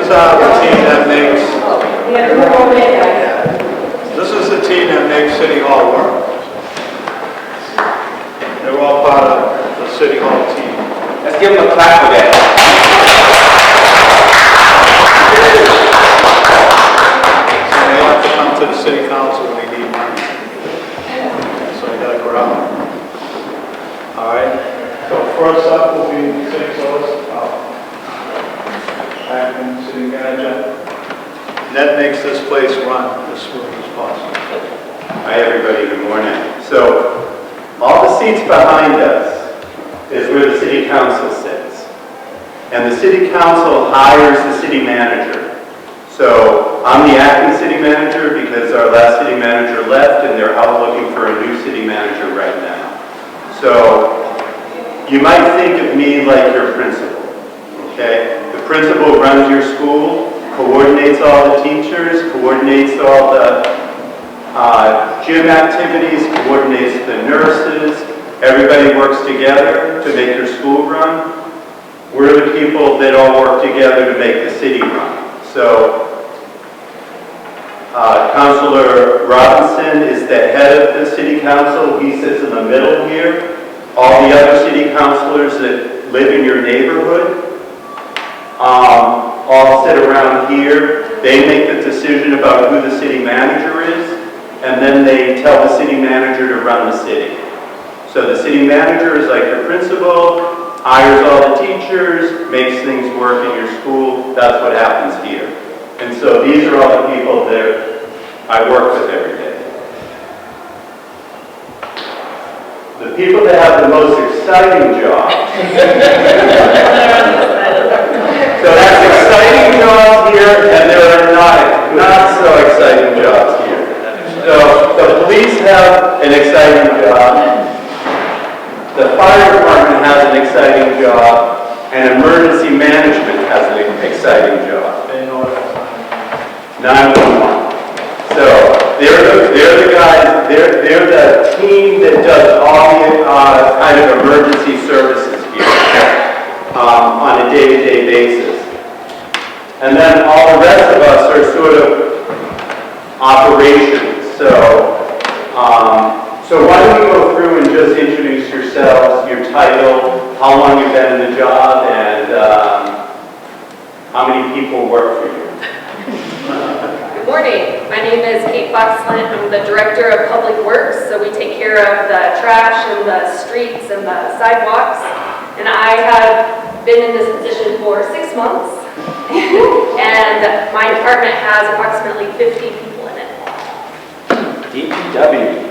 is the team that makes. This is the team that makes City Hall work. They're all part of the City Hall team. Let's give them a clap for that. They have to come to the City Council when they need money. So they got to go out. All right. So first up will be City Acting City Manager. That makes this place run as smooth as possible. Hi everybody, good morning. So, all the seats behind us is where the City Council sits. And the City Council hires the City Manager. So, I'm the acting City Manager because our last City Manager left and they're out looking for a new City Manager right now. So, you might think of me like your principal, okay? The principal runs your school, coordinates all the teachers, coordinates all the gym activities, coordinates the nurses. Everybody works together to make your school run. We're the people that all work together to make the city run. So, Councilor Robinson is the head of the City Council. He sits in the middle here. All the other city councilors that live in your neighborhood all sit around here. They make the decision about who the city manager is, and then they tell the city manager to run the city. So the city manager is like your principal, hires all the teachers, makes things work in your school. That's what happens here. And so these are all the people that I work with every day. The people that have the most exciting job. So that's exciting jobs here, and there are not so exciting jobs here. So the police have an exciting job. The fire department has an exciting job, and emergency management has an exciting job. 911. So they're the guys. They're the team that does all the kind of emergency services here on a day-to-day basis. And then all the rest of us are sort of operations. So why don't you go through and just introduce yourselves, your title, how long you've been in the job, and how many people work for you. Good morning. My name is Kate Foxland. I'm the Director of Public Works, so we take care of the trash and the streets and the sidewalks. And I have been in this position for 6 months. And my department has approximately 50 people in it. DPW.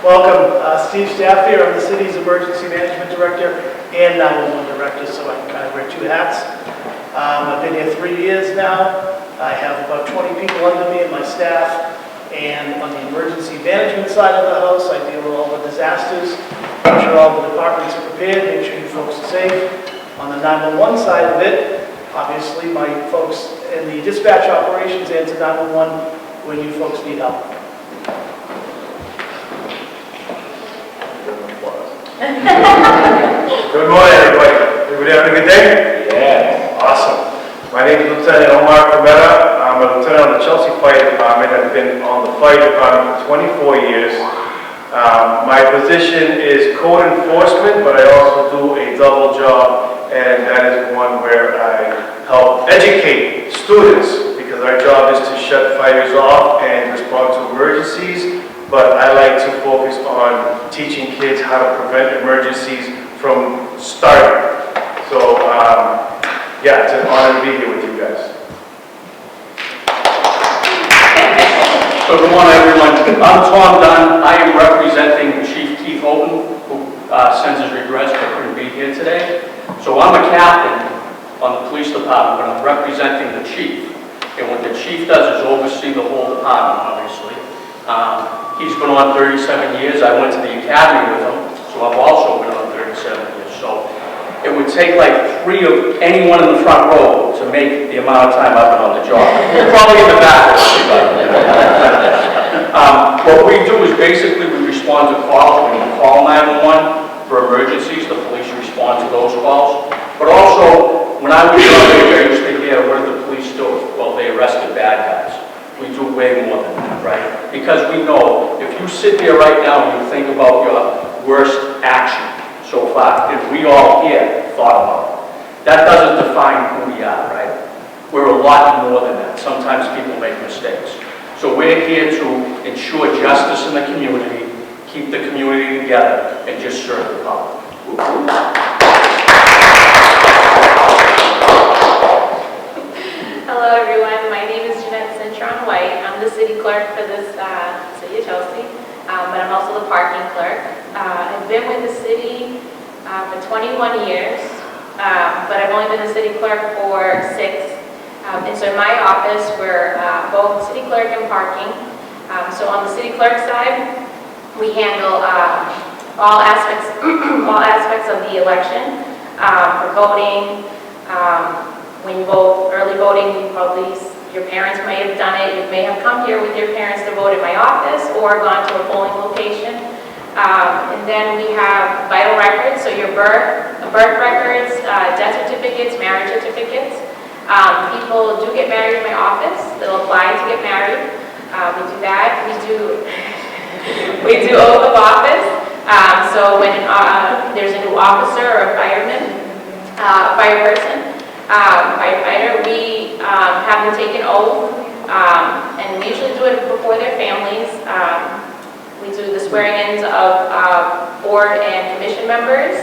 Welcome, Steve Staff here. I'm the city's emergency management director and 911 director, so I can kind of wear two hats. I've been here 3 years now. I have about 20 people under me and my staff. And on the emergency management side of the house, I deal with all the disasters, make sure all the departments are prepared, make sure you folks are safe. On the 911 side of it, obviously my folks in the dispatch operations answer 911 when you folks need help. Good morning, everybody. Everybody having a good day? Yeah. Awesome. My name is Lieutenant Omar Cometa. I'm a lieutenant on the Chelsea Fire Department. I've been on the fire department for 24 years. My position is code enforcement, but I also do a double job, and that is one where I help educate students, because our job is to shut fires off and respond to emergencies, but I like to focus on teaching kids how to prevent emergencies from starting. So, yeah, it's an honor to be here with you guys. So good morning, everyone. I'm Tom Dunn. I am representing Chief Keith Holton, who sends his regrets but couldn't be here today. So I'm a captain on the police department, but I'm representing the chief. And what the chief does is oversee the whole department, obviously. He's been on 37 years. I went to the academy with him, so I've also been on 37 years. So it would take like 3 of anyone in the front row to make the amount of time I've been on the job. Probably in the back. What we do is basically we respond to calls. When you call 911 for emergencies, the police respond to those calls. But also, when I was younger, I used to hear, what did the police do? Well, they arrested bad guys. We do way more than that, right? Because we know, if you sit there right now and you think about your worst action so far, if we all here thought about it, that doesn't define who we are, right? We're a lot more than that. Sometimes people make mistakes. So we're here to ensure justice in the community, keep the community together, and just serve the public. Hello everyone, my name is Jeanette Cintron White. I'm the city clerk for this city of Chelsea, but I'm also the parking clerk. I've been with the city for 21 years, but I've only been the city clerk for 6. And so in my office, we're both city clerk and parking. So on the city clerk side, we handle all aspects of the election, for voting. When you vote, early voting, your parents may have done it. You may have come here with your parents to vote in my office or gone to a polling location. And then we have vital records, so your birth records, death certificates, marriage certificates. People do get married in my office. They'll apply to get married. We do that. We do oath of office. So when there's a new officer or a fireperson, firefighter, we have them take an oath, and we usually do it before their families. We do the swearing-ins of board and commission members.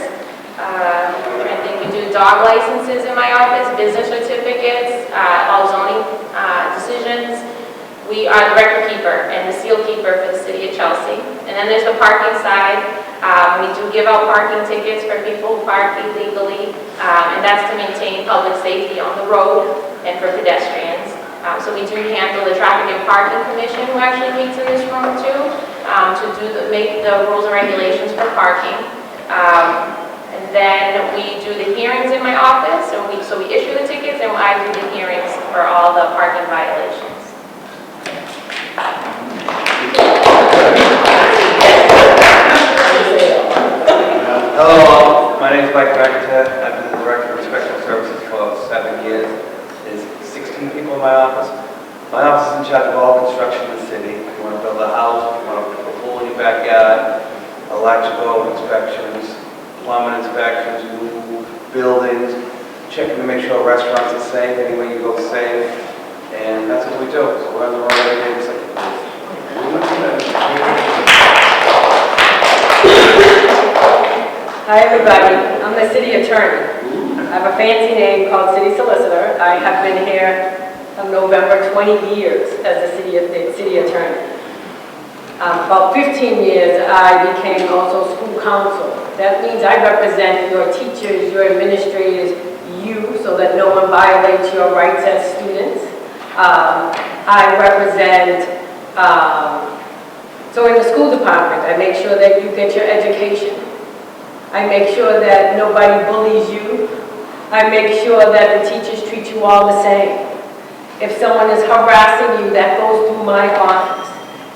I think we do dog licenses in my office, business certificates, all zoning decisions. We are the record keeper and the seal keeper for the city of Chelsea. And then there's the parking side. We do give out parking tickets for people who park illegally, and that's to maintain public safety on the road and for pedestrians. So we do handle the Traffic and Parking Commission, who actually meets in this room too, to make the rules and regulations for parking. And then we do the hearings in my office, so we issue the tickets and I do the hearings for all the parking violations. Hello, my name is Mike Rackett. I've been the Director of Inspection Services for 7 years. There's 16 people in my office. My office is in charge of all construction in the city. If you want to build a house, if you want to put a pool in your backyard, electrical inspections, plumbing inspections, new buildings, checking to make sure restaurants are safe, anywhere you go safe, and that's what we do. So we're on the road every day just like the police. Hi everybody, I'm the city attorney. I have a fancy name called city solicitor. I have been here on November 20 years as a city attorney. About 15 years I became also school counsel. That means I represent your teachers, your administrators, you, so that no one violates your rights as students. I represent, so in the school department, I make sure that you get your education. I make sure that nobody bullies you. I make sure that the teachers treat you all the same. If someone is harassing you, that goes through my office.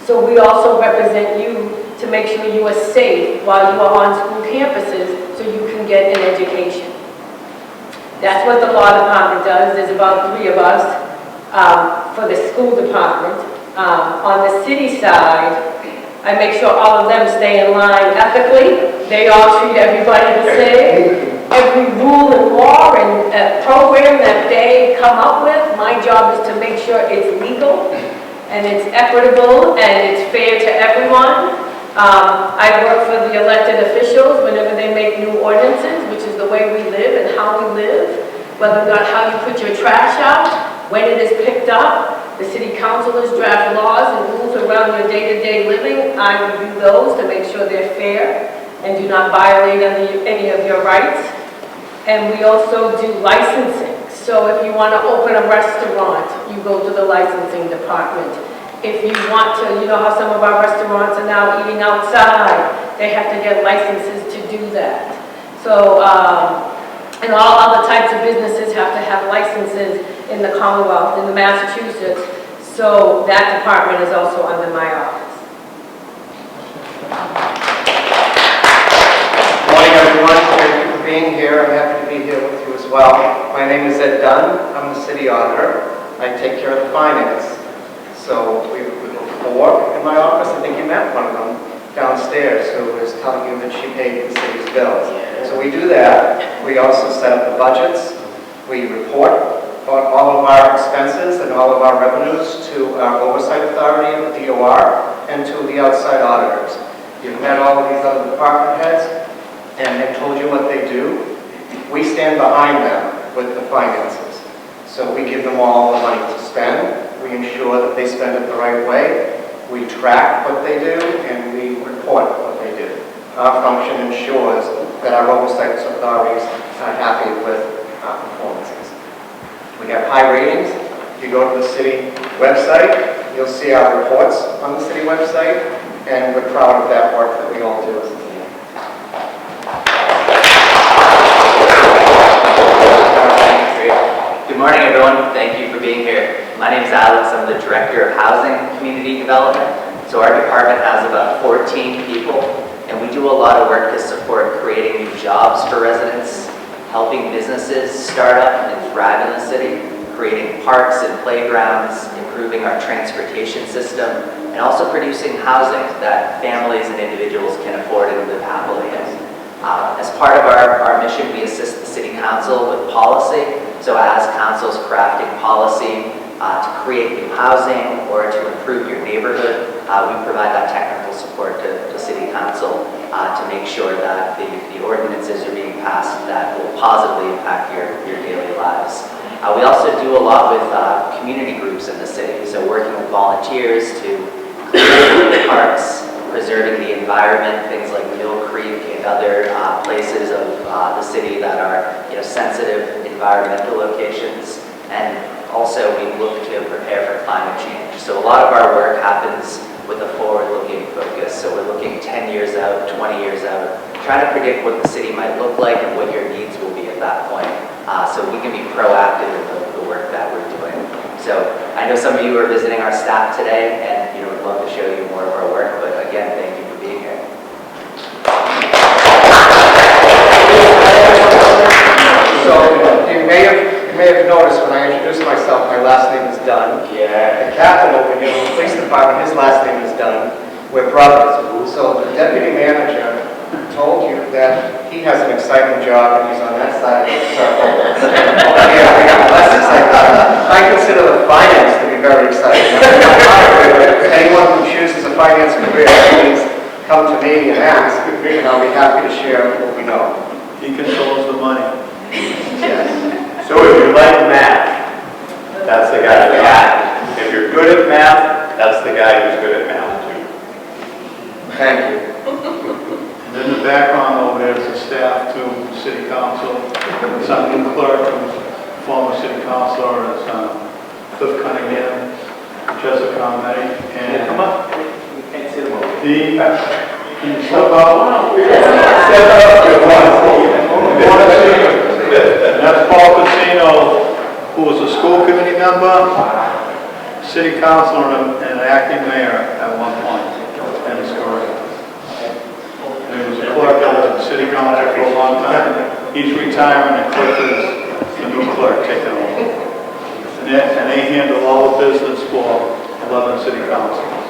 So we also represent you to make sure you are safe while you are on school campuses so you can get an education. That's what the law department does. There's about 3 of us for the school department. On the city side, I make sure all of them stay in line ethically. They all treat everybody the same. Every rule and law and program that they come up with, my job is to make sure it's legal and it's equitable and it's fair to everyone. I work for the elected officials whenever they make new ordinances, which is the way we live and how we live, whether or not how you put your trash out, when it is picked up. The city councilors draft laws and rules around your day-to-day living. I review those to make sure they're fair and do not violate any of your rights. And we also do licensing. So if you want to open a restaurant, you go to the licensing department. If you want to, you know how some of our restaurants are now eating outside, they have to get licenses to do that. So, and all other types of businesses have to have licenses in the Commonwealth, in the Massachusetts. So that department is also under my office. Good morning, everyone. Thank you for being here. I'm happy to be here with you as Well, my name is Ed Dunn. I'm the city auditor. I take care of the finance. So we have 4 in my office. I think you met one of them downstairs who was telling you that she paid the city's bills. So we do that. We also set up the budgets. We report on all of our expenses and all of our revenues to our oversight authority, the DOR, and to the outside auditors. You've met all of these other department heads, and they've told you what they do. We stand behind them with the finances. So we give them all the money to spend. We ensure that they spend it the right way. We track what they do, and we report what they do. Our function ensures that our oversight authorities are happy with our performances. We have high ratings. If you go to the city website, you'll see our reports on the city website, and we're proud of that work that we all do as a team. Good morning, everyone. Thank you for being here. My name is Alex. I'm the Director of Housing and Community Development. So our department has about 14 people, and we do a lot of work to support creating new jobs for residents, helping businesses start up and thrive in the city, creating parks and playgrounds, improving our transportation system, and also producing housing that families and individuals can afford and live happily in. As part of our mission, we assist the City Council with policy. So as council's crafting policy to create new housing or to improve your neighborhood, we provide that technical support to City Council to make sure that the ordinances are being passed that will positively impact your daily lives. We also do a lot with community groups in the city, so working with volunteers to create parks, preserving the environment, things like Mill Creek and other places of the city that are sensitive environmental locations. And also we look to prepare for climate change. So a lot of our work happens with a forward-looking focus. So we're looking 10 years out, 20 years out, trying to predict what the city might look like and what your needs will be at that point. So we can be proactive in the work that we're doing. So I know some of you are visiting our staff today, and we'd love to show you more of our work, but again, thank you for being here. So you may have noticed when I introduced myself, my last name is Dunn. Yeah. The captain over here in the police department, his last name is Dunn. We're brothers. So the deputy manager told you that he has an exciting job and he's on that side of the circle. Yeah, we have less exciting. I consider the finance to be very exciting. Anyone who chooses a finance career, please come to me and ask, and I'll be happy to share what we know. He controls the money. Yes. So if you like math, that's the guy for math. If you're good at math, that's the guy who's good at math too. Thank you. And in the background over there is the staff to City Council. It's our new clerk, who's former City Councilor, is Cliff Cunningham, Jessica May, and Come up. You can't see them all. can you step out? And that's Paul Casino, who was a school committee member, city councilor, and an acting mayor at one point in his career. And he was a clerk of the city council for a long time. He's retiring, and Cliff is the new clerk taking over. And they handle all the business for 11 city councils.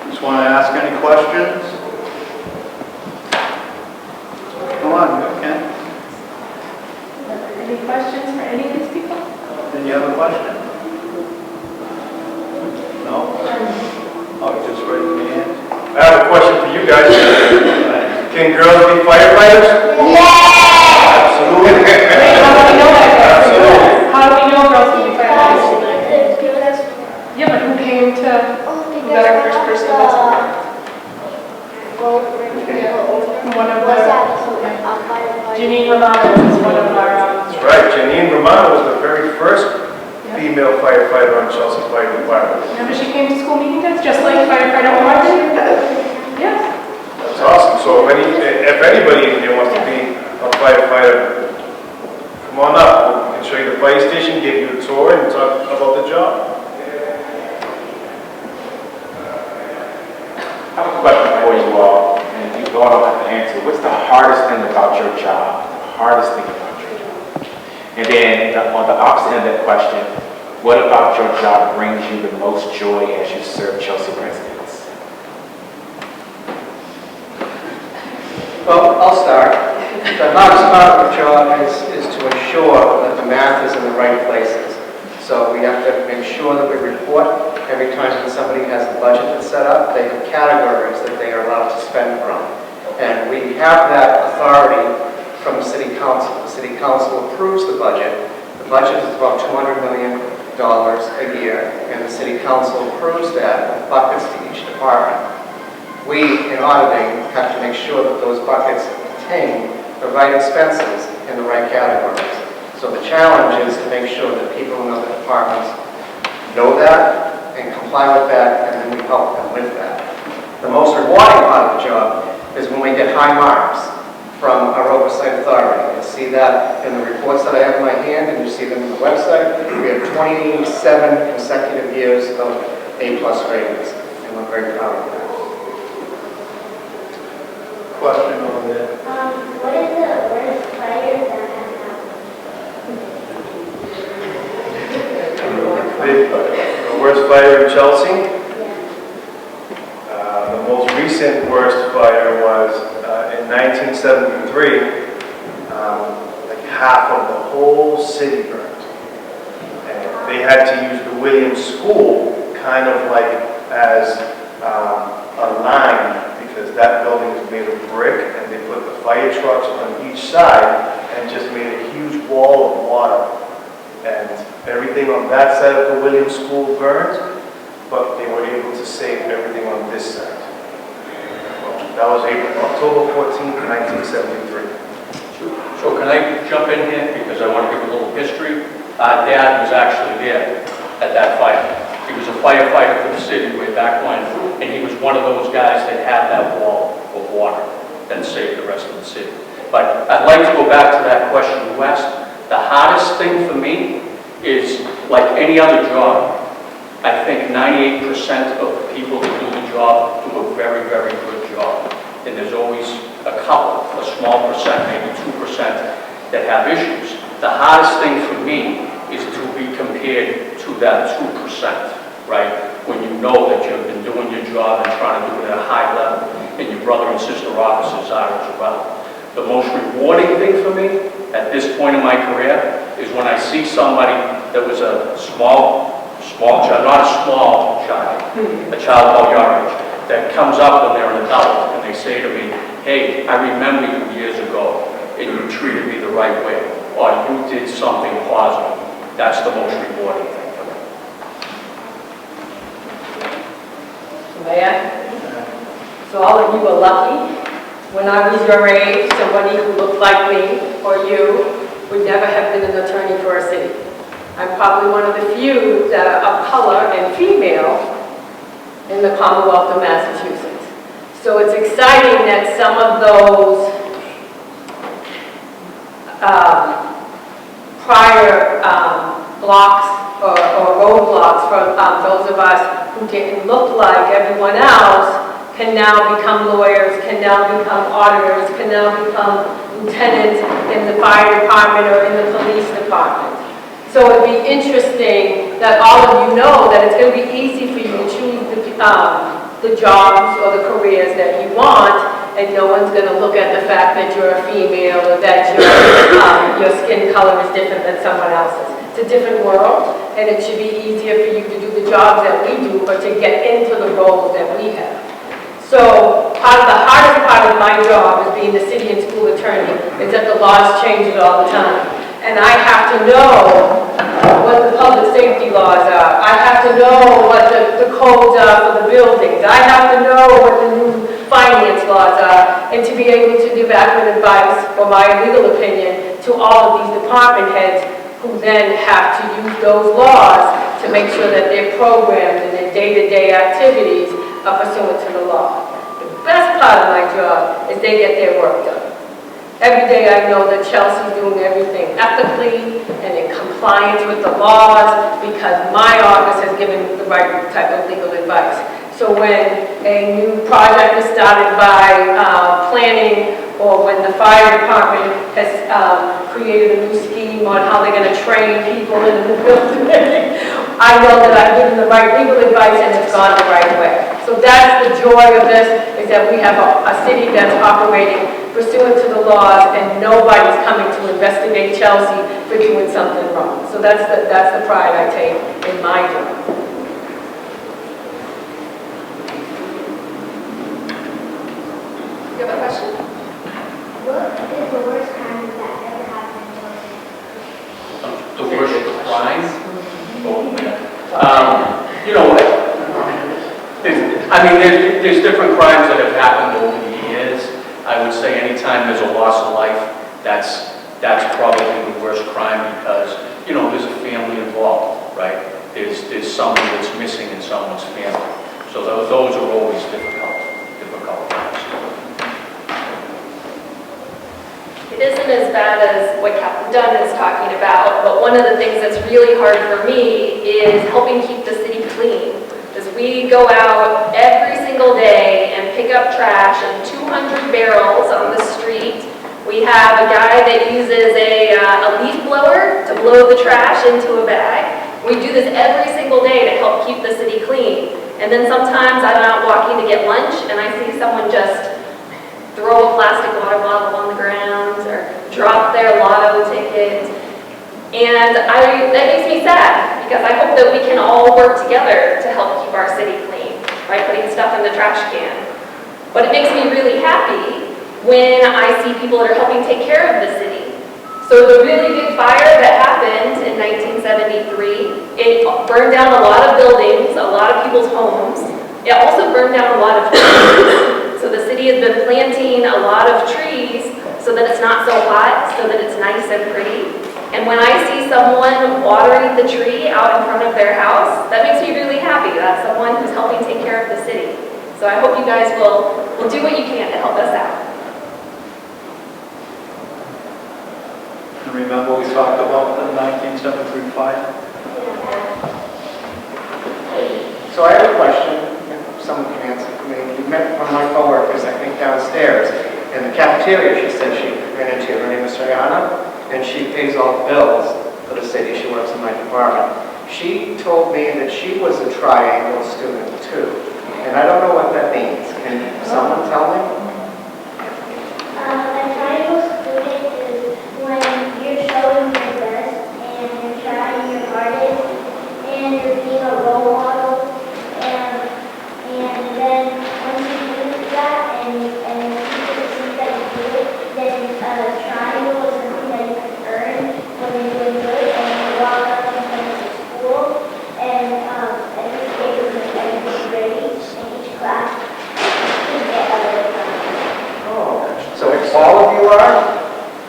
Just want to ask any questions? Come on, Ken. Any questions for any of these people? Did you have a question? No? Oh, you just raised your hand? I have a question for you guys. Can girls be firefighters? Absolutely. How do we know that? Absolutely. How do we know girls can be firefighters? Yeah, but who came to, who got our first person was? One of the, Janine Romano was one of our, That's right. Janine Romano was the very first female firefighter on Chelsea Fire Department. remember she came to school meeting days, just like firefighter Omar did? Yes. That's awesome. So if anybody in here wants to be a firefighter, come on up. We can show you the fire station, give you a tour, and talk about the job. I have a question for you all, and you don't have to answer. What's the hardest thing about your job? The hardest thing about your job? And then on the opposite end of that question, what about your job brings you the most joy as you serve Chelsea residents? Well, I'll start. The hardest part of the job is to ensure that the math is in the right places. So we have to make sure that we report every time that somebody has a budget that's set up, they have categories that they are allowed to spend from. And we have that authority from the City Council. The City Council approves the budget. The budget is about $200 million a year, and the City Council approves that with buckets to each department. We, in auditing, have to make sure that those buckets contain the right expenses in the right categories. So the challenge is to make sure that people in other departments know that and comply with that, and then we help them with that. The most rewarding part of the job is when we get high marks from our oversight authority. You'll see that in the reports that I have in my hand, and you see them on the website. We have 27 consecutive years of A+ ratings, and we're very proud of that. Question over there. What is the worst fire that has The worst fire in Chelsea? The most recent worst fire was in 1973. Like half of the whole city burned. And they had to use the Williams School kind of like as a line, because that building is made of brick, and they put the fire trucks on each side and just made a huge wall of water. And everything on that side of the Williams School burned, but they were able to save everything on this side. That was October 14th, 1973. So can I jump in here, because I want to give a little history? Our dad was actually there at that fire. He was a firefighter for the city way back when, and he was one of those guys that had that wall of water that saved the rest of the city. But I'd like to go back to that question you asked. The hardest thing for me is, like any other job, I think 98% of the people who do the job do a very, very good job. And there's always a couple, a small percent, maybe 2%, that have issues. The hardest thing for me is to be compared to that 2%, right? When you know that you've been doing your job and trying to do it at a high level, and your brother and sister officers are as well. The most rewarding thing for me at this point in my career is when I see somebody that was a small child, not a small child, a child about your age, that comes up when they're an adult and they say to me, hey, I remember you years ago and you treated me the right way, or you did something positive. That's the most rewarding thing for me. Mayor? So all of you are lucky. When I was your age, somebody who looked like me or you would never have been an attorney for a city. I'm probably one of the few that are of color and female in the Commonwealth of Massachusetts. So it's exciting that some of those prior blocks or roadblocks for those of us who didn't look like everyone else can now become lawyers, can now become auditors, can now become lieutenants in the fire department or in the police department. So it'd be interesting that all of you know that it's going to be easy for you to choose the jobs or the careers that you want, and no one's going to look at the fact that you're a female or that your skin color is different than someone else's. It's a different world, and it should be easier for you to do the jobs that we do or to get into the roles that we have. So the hardest part of my job as being the city and school attorney is that the laws change all the time. And I have to know what the public safety laws are. I have to know what the codes are for the buildings. I have to know what the new finance laws are. And to be able to give accurate advice, or my legal opinion, to all of these department heads who then have to use those laws to make sure that their programs and their day-to-day activities are pursuant to the law. The best part of my job is they get their work done. Every day I know that Chelsea's doing everything ethically and in compliance with the laws because my office has given the right type of legal advice. So when a new project is started by planning or when the fire department has created a new scheme on how they're gonna train people in the building, I know that I've given the right legal advice and it's gone the right way. So that's the joy of this, is that we have a city that's operating pursuant to the laws and nobody's coming to investigate Chelsea for doing something wrong. So that's the pride I take in my job. You have a question? What is the worst crime that ever happened in Chelsea? The worst crime? You know what? There's different crimes that have happened over the years. I would say anytime there's a loss of life, that's probably the worst crime because, you know, there's a family involved, right? There's someone that's missing in someone's family. So those are always difficult times. It isn't as bad as what Captain Dunn is talking about, but one of the things that's really hard for me is helping keep the city clean. Because we go out every single day and pick up trash in 200 barrels on the street. We have a guy that uses a leaf blower to blow the trash into a bag. We do this every single day to help keep the city clean. And then sometimes I'm out walking to get lunch and I see someone just throw a plastic water bottle on the ground or drop their lotto ticket. And that makes me sad because I hope that we can all work together to help keep our city clean by putting stuff in the trash can. But it makes me really happy when I see people that are helping take care of the city. So the really big fire that happened in 1973, it burned down a lot of buildings, a lot of people's homes. It also burned down a lot of trees. So the city has been planting a lot of trees so that it's not so hot, so that it's nice and pretty. And when I see someone watering the tree out in front of their house, that makes me really happy. That's someone who's helping take care of the city. So I hope you guys will do what you can to help us out. And remember we talked about the 1973 fire? So I have a question, if someone can answer for me. We met one of my coworkers, I think downstairs, in the cafeteria. She said she ran into her name is Sariana, and she pays all the bills for the city. She works in my department. She told me that she was a triangle student too, and I don't know what that means. Can someone tell me? A triangle student is when you're showing your best and you're trying your hardest and you're being a role model, and then once you do that and people see that you do it, then a triangle is something that you can earn when you're doing good, and you walk up to school and every day with every grade in each class you get a little something. Oh, so all of you are?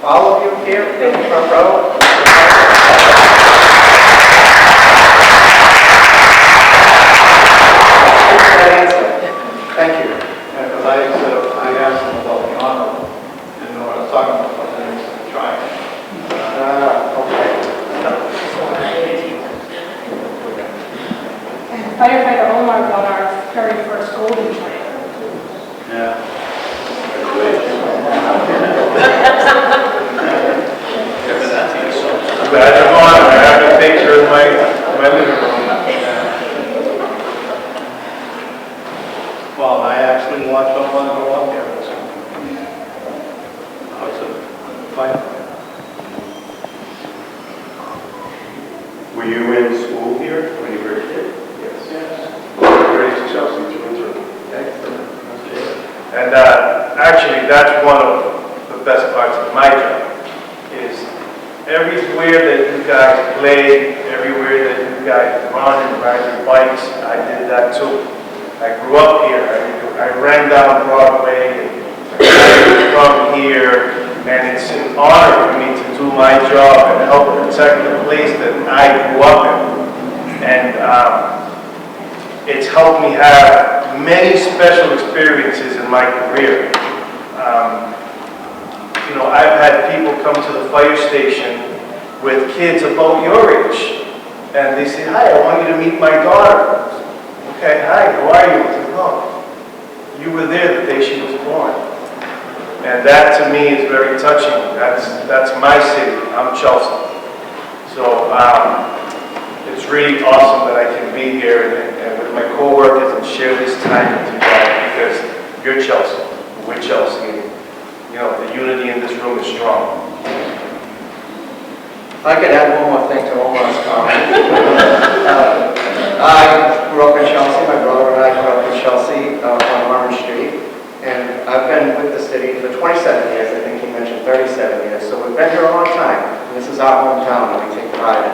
All of you here in the front row? Thank you. Because I asked them about the honor, and when I was talking about the things, trying. Okay. Firefighter Omar got our very first golden train. Yeah. Badge of honor, I have a picture in my living room. Well, I actually watched someone go up there. I was a firefighter. Were you in school here when you were a kid? Yes. Raised in Chelsea through and through. Excellent. And actually, that's one of the best parts of my job, is everywhere that you guys play, everywhere that you guys run and ride your bikes, I did that too. I grew up here. I ran down Broadway from here, and it's an honor for me to do my job and help protect the place that I grew up in. And it's helped me have many special experiences in my career. You know, I've had people come to the fire station with kids about your age, and they say, "Hi, I want you to meet my daughter." Okay, hi, how are you? I said, "Oh, you were there the day she was born." And that to me is very touching. That's my city. I'm Chelsea. So it's really awesome that I can be here and with my co-workers and share this time with you guys because you're Chelsea. We're Chelsea. And, you know, the unity in this room is strong. I could add one more thing to Omar's comment. I grew up in Chelsea, my brother and I grew up in Chelsea on Orange Street, and I've been with the city for 27 years, I think he mentioned 37 years, so we've been here a long time, and this is our hometown, and we take pride in